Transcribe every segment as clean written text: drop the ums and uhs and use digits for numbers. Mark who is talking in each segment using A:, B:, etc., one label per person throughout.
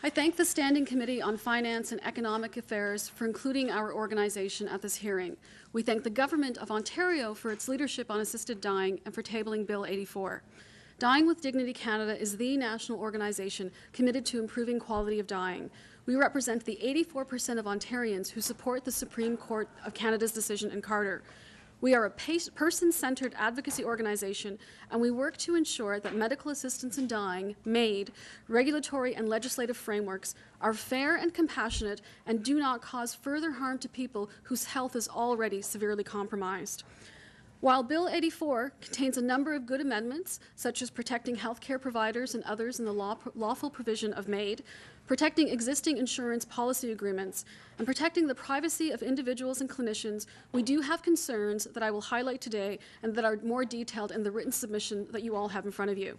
A: I thank the Standing Committee on Finance and Economic Affairs for including our organization at this hearing. We thank the Government of Ontario for its leadership on assisted dying and for tabling Bill 84. Dying with Dignity Canada is the national organization committed to improving quality of dying. We represent the 84% of Ontarians who support the Supreme Court of Canada's decision in Carter. We are a person-centered advocacy organization, and we work to ensure that medical assistance in dying, MAID, regulatory and legislative frameworks are fair and compassionate and do not cause further harm to people whose health is already severely compromised. While Bill 84 contains a number of good amendments, such as protecting healthcare providers and others in the lawful provision of MAID, protecting existing insurance policy agreements, and protecting the privacy of individuals and clinicians, we do have concerns that I will highlight today and that are more detailed in the written submission that you all have in front of you.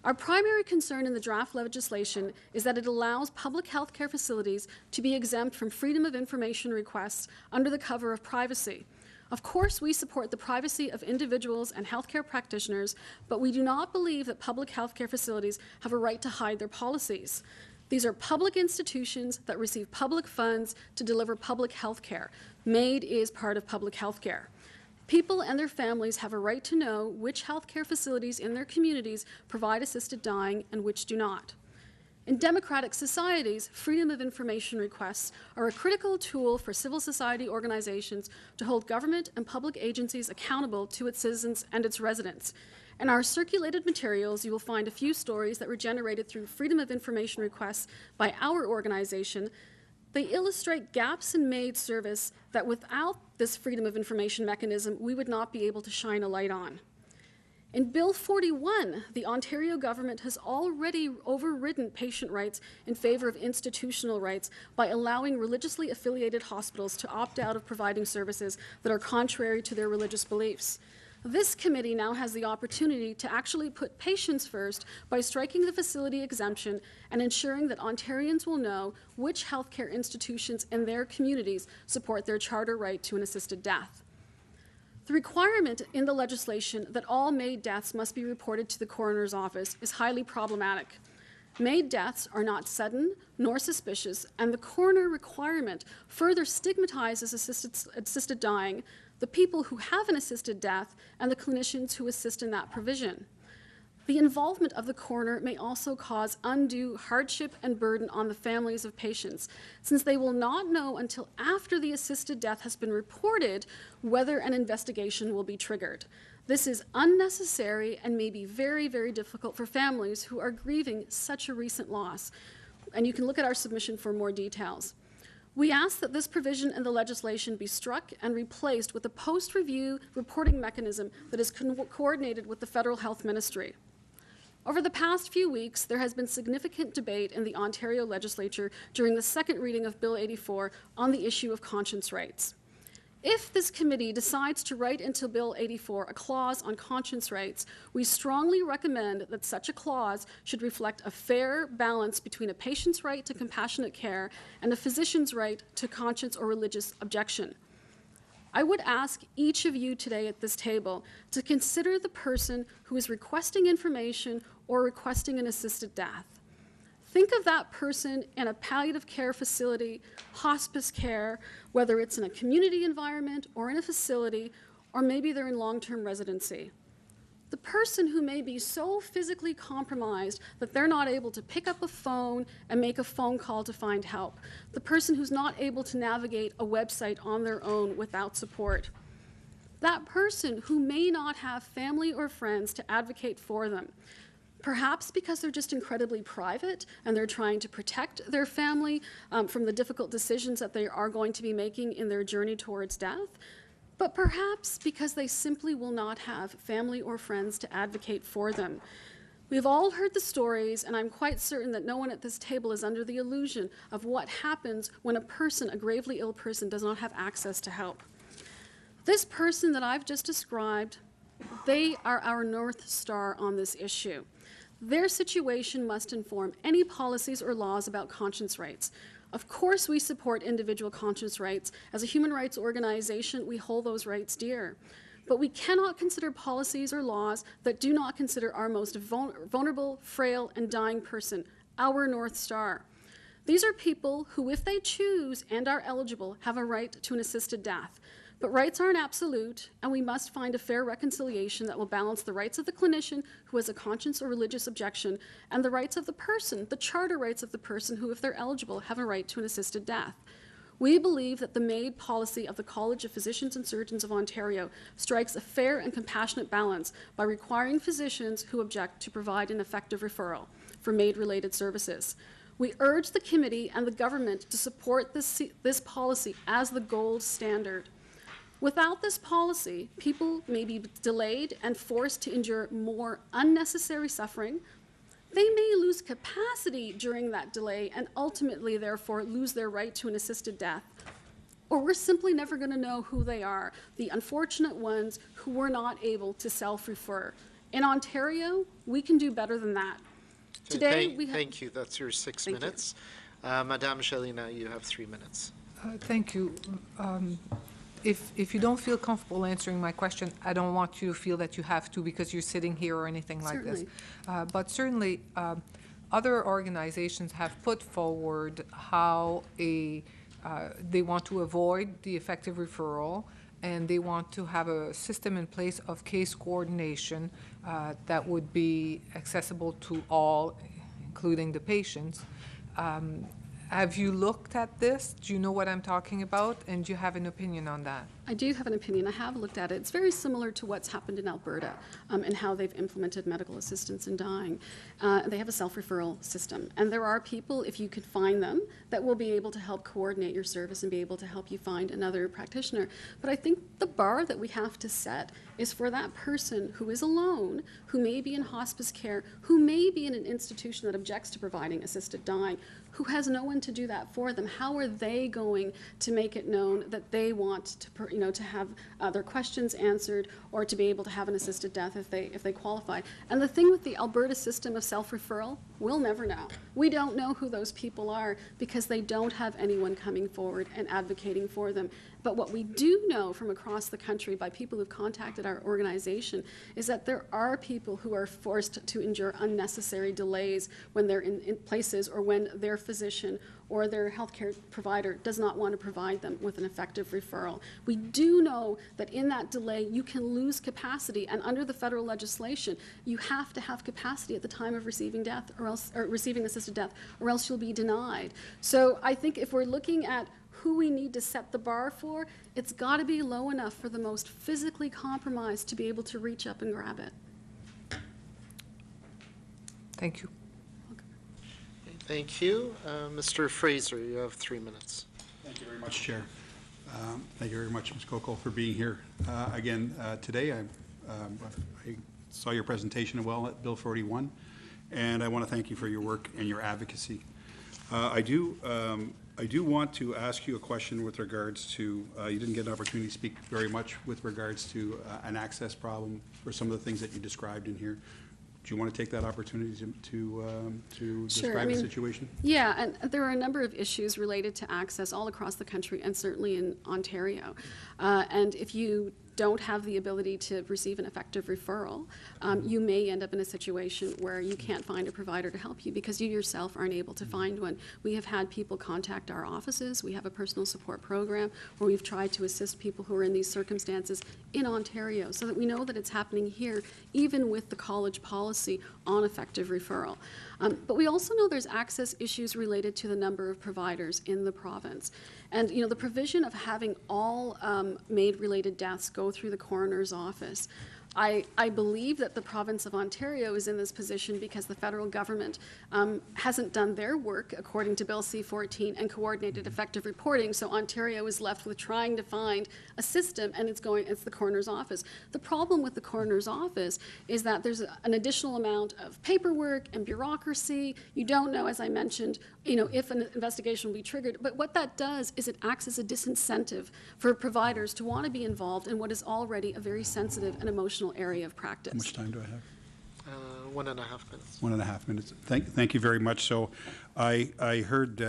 A: Our primary concern in the draft legislation is that it allows public health care facilities to be exempt from freedom of information requests under the cover of privacy. Of course, we support the privacy of individuals and healthcare practitioners, but we do not believe that public healthcare facilities have a right to hide their policies. These are public institutions that receive public funds to deliver public health care. MAID is part of public health care. People and their families have a right to know which healthcare facilities in their communities provide assisted dying and which do not. In democratic societies, freedom of information requests are a critical tool for civil society organizations to hold government and public agencies accountable to its citizens and its residents. In our circulated materials, you will find a few stories that were generated through freedom of information requests by our organization. They illustrate gaps in MAID service that without this freedom of information mechanism, we would not be able to shine a light on. In Bill 41, the Ontario government has already overridden patient rights in favor of institutional rights by allowing religiously affiliated hospitals to opt out of providing services that are contrary to their religious beliefs. This committee now has the opportunity to actually put patients first by striking the facility exemption and ensuring that Ontarians will know which healthcare institutions in their communities support their charter right to an assisted death. The requirement in the legislation that all MAID deaths must be reported to the coroner's office is highly problematic. MAID deaths are not sudden nor suspicious, and the coroner requirement further stigmatizes assisted dying, the people who have an assisted death, and the clinicians who assist in that provision. The involvement of the coroner may also cause undue hardship and burden on the families of patients, since they will not know until after the assisted death has been reported whether an investigation will be triggered. This is unnecessary and may be very, very difficult for families who are grieving such a recent loss. And you can look at our submission for more details. We ask that this provision in the legislation be struck and replaced with a post-review reporting mechanism that is coordinated with the Federal Health Ministry. Over the past few weeks, there has been significant debate in the Ontario Legislature during the second reading of Bill 84 on the issue of conscience rights. If this committee decides to write into Bill 84 a clause on conscience rights, we strongly recommend that such a clause should reflect a fair balance between a patient's right to compassionate care and a physician's right to conscience or religious objection. I would ask each of you today at this table to consider the person who is requesting information or requesting an assisted death. Think of that person in a palliative care facility, hospice care, whether it's in a community environment or in a facility, or maybe they're in long-term residency. The person who may be so physically compromised that they're not able to pick up a phone and make a phone call to find help. The person who's not able to navigate a website on their own without support. That person who may not have family or friends to advocate for them. Perhaps because they're just incredibly private and they're trying to protect their family from the difficult decisions that they are going to be making in their journey towards death. But perhaps because they simply will not have family or friends to advocate for them. We've all heard the stories, and I'm quite certain that no one at this table is under the illusion of what happens when a gravely ill person, does not have access to help. This person that I've just described, they are our North Star on this issue. Their situation must inform any policies or laws about conscience rights. Of course, we support individual conscience rights. As a human rights organization, we hold those rights dear. But we cannot consider policies or laws that do not consider our most vulnerable, frail, and dying person, our North Star. These are people who, if they choose and are eligible, have a right to an assisted death. But rights aren't absolute, and we must find a fair reconciliation that will balance the rights of the clinician who has a conscience or religious objection and the rights of the person, the charter rights of the person who, if they're eligible, have a right to an assisted death. We believe that the MAID policy of the College of Physicians and Surgeons of Ontario strikes a fair and compassionate balance by requiring physicians who object to provide an effective referral for MAID-related services. We urge the committee and the government to support this policy as the gold standard. Without this policy, people may be delayed and forced to endure more unnecessary suffering. They may lose capacity during that delay and ultimately, therefore, lose their right to an assisted death. Or we're simply never going to know who they are, the unfortunate ones who were not able to self-refer. In Ontario, we can do better than that. Today,
B: Thank you. That's your 6 minutes. Madame Shalina, you have 3 minutes.
C: Thank you. If you don't feel comfortable answering my question, I don't want you to feel that you have to because you're sitting here or anything like this. But certainly, other organizations have put forward how they want to avoid the effective referral, and they want to have a system in place of case coordination that would be accessible to all, including the patients. Have you looked at this? Do you know what I'm talking about? And do you have an opinion on that?
A: I do have an opinion. I have looked at it. It's very similar to what's happened in Alberta and how they've implemented medical assistance in dying. They have a self-referral system. And there are people, if you could find them, that will be able to help coordinate your service and be able to help you find another practitioner. But I think the bar that we have to set is for that person who is alone, who may be in hospice care, who may be in an institution that objects to providing assisted dying, who has no one to do that for them. How are they going to make it known that they want to have their questions answered or to be able to have an assisted death if they qualify? And the thing with the Alberta system of self-referral, we'll never know. We don't know who those people are because they don't have anyone coming forward and advocating for them. But what we do know from across the country by people who've contacted our organization is that there are people who are forced to endure unnecessary delays when they're in places or when their physician or their healthcare provider does not want to provide them with an effective referral. We do know that in that delay, you can lose capacity, and under the federal legislation, you have to have capacity at the time of receiving death or receiving assisted death, or else you'll be denied. So I think if we're looking at who we need to set the bar for, it's got to be low enough for the most physically compromised to be able to reach up and grab it.
C: Thank you.
B: Thank you. Mr. Fraser, you have 3 minutes.
D: Thank you very much, Chair. Thank you very much, Ms. Gokool, for being here. Again, today I saw your presentation at Bill 41, and I want to thank you for your work and your advocacy. I do want to ask you a question with regards to, you didn't get an opportunity to speak very much with regards to an access problem for some of the things that you described in here. Do you want to take that opportunity to describe the situation?
A: Yeah, and there are a number of issues related to access all across the country and certainly in Ontario. And if you don't have the ability to receive an effective referral, you may end up in a situation where you can't find a provider to help you because you yourself aren't able to find one. We have had people contact our offices. We have a personal support program where we've tried to assist people who are in these circumstances in Ontario so that we know that it's happening here, even with the college policy on effective referral. But we also know there's access issues related to the number of providers in the province. And the provision of having all MAID-related deaths go through the coroner's office. I believe that the province of Ontario is in this position because the federal government hasn't done their work according to Bill C-14 and coordinated effective reporting, so Ontario is left with trying to find a system, and it's the coroner's office. The problem with the coroner's office is that there's an additional amount of paperwork and bureaucracy. You don't know, as I mentioned, if an investigation will be triggered, but what that does is it acts as a disincentive for providers to want to be involved in what is already a very sensitive and emotional area of practice.
D: How much time do I have?
B: 1.5 minutes.
D: 1.5 minutes. Thank you very much. So I heard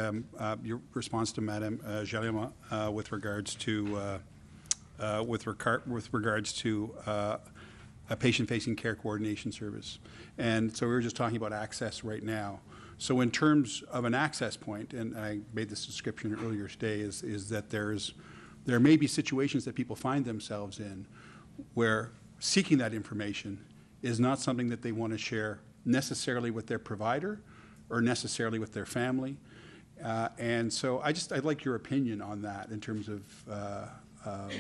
D: your response to Madame Jalima with regards to a patient-facing care coordination service. And so we were just talking about access right now. So in terms of an access point, and I made this description earlier today, is that there may be situations that people find themselves in where seeking that information is not something that they want to share necessarily with their provider or necessarily with their family. And so I'd like your opinion on that in terms of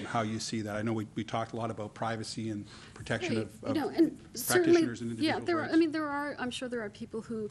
D: how you see that. I know we talked a lot about privacy and protection of
A: and
D: practitioners and
A: yeah,
D: individuals' rights.
A: I'm sure there are people who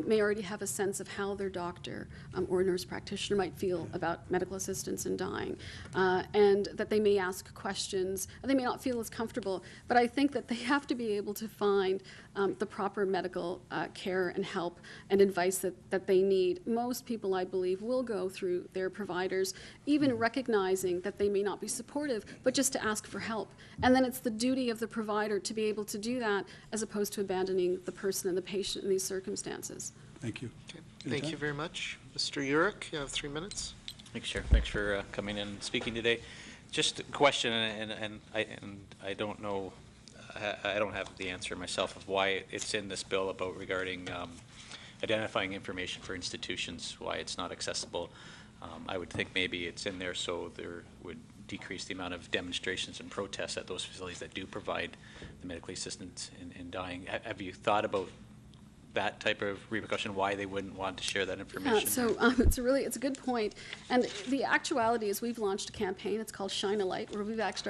A: may already have a sense of how their doctor or nurse practitioner might feel about medical assistance in dying, and that they may ask questions, and they may not feel as comfortable, but I think that they have to be able to find the proper medical care and help and advice that they need. Most people, I believe, will go through their providers, even recognizing that they may not be supportive, but just to ask for help. And then it's the duty of the provider to be able to do that, as opposed to abandoning the person and the patient in these circumstances.
D: Thank you.
B: Okay. Thank you very much. Mr. Urich, you have 3 minutes.
E: Thanks, Chair. Thanks for coming in and speaking today. Just a question, and I don't know, I don't have the answer myself of why it's in this bill about regarding identifying information for institutions, why it's not accessible. I would think maybe it's in there so there would decrease the amount of demonstrations and protests at those facilities that do provide the medical assistance in dying. Have you thought about that type of repercussion, why they wouldn't want to share that information?
A: So it's a good point. And the actuality is we've launched a campaign, it's called Shine a Light, where we've asked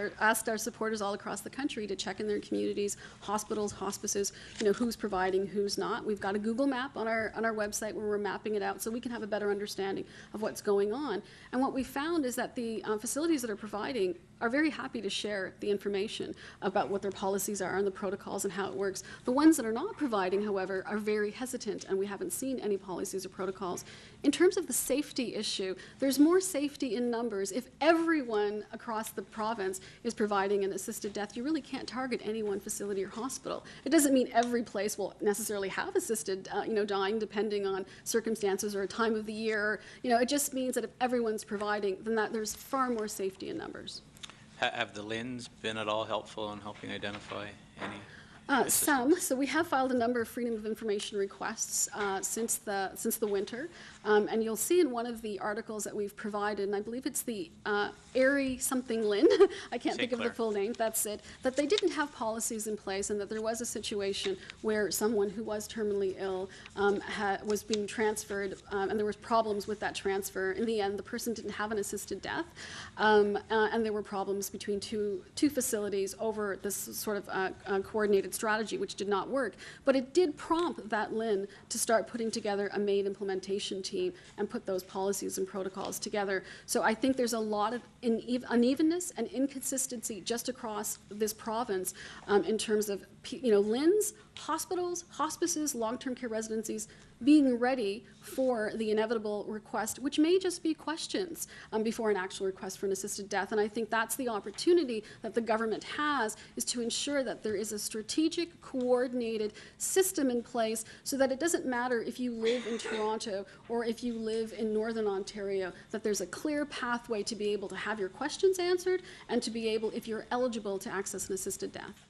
A: our supporters all across the country to check in their communities, hospitals, hospices, who's providing, who's not. We've got a Google map on our website where we're mapping it out so we can have a better understanding of what's going on. And what we found is that the facilities that are providing are very happy to share the information about what their policies are and the protocols and how it works. The ones that are not providing, however, are very hesitant, and we haven't seen any policies or protocols. In terms of the safety issue, there's more safety in numbers. If everyone across the province is providing an assisted death, you really can't target any one facility or hospital. It doesn't mean every place will necessarily have assisted dying, depending on circumstances or a time of the year. It just means that if everyone's providing, then there's far more safety in numbers.
E: Have the LHINs been at all helpful in helping identify any?
A: Some. So we have filed a number of freedom of information requests since the winter, and you'll see in one of the articles that we've provided, and I believe it's the Airy something Lynn, I can't think of the full name, that's it, that they didn't have policies in place, and that there was a situation where someone who was terminally ill was being transferred, and there was problems with that transfer. In the end, the person didn't have an assisted death, and there were problems between two facilities over this sort of coordinated strategy, which did not work. But it did prompt that Lynn to start putting together a MAID implementation team and put those policies and protocols together. So I think there's a lot of unevenness and inconsistency just across this province in terms of LHINs, hospitals, hospices, long-term care residencies being ready for the inevitable request, which may just be questions before an actual request for an assisted death. And I think that's the opportunity that the government has, is to ensure that there is a strategic, coordinated system in place so that it doesn't matter if you live in Toronto or if you live in Northern Ontario, that there's a clear pathway to be able to have your questions answered and to be able, if you're eligible, to access an assisted death.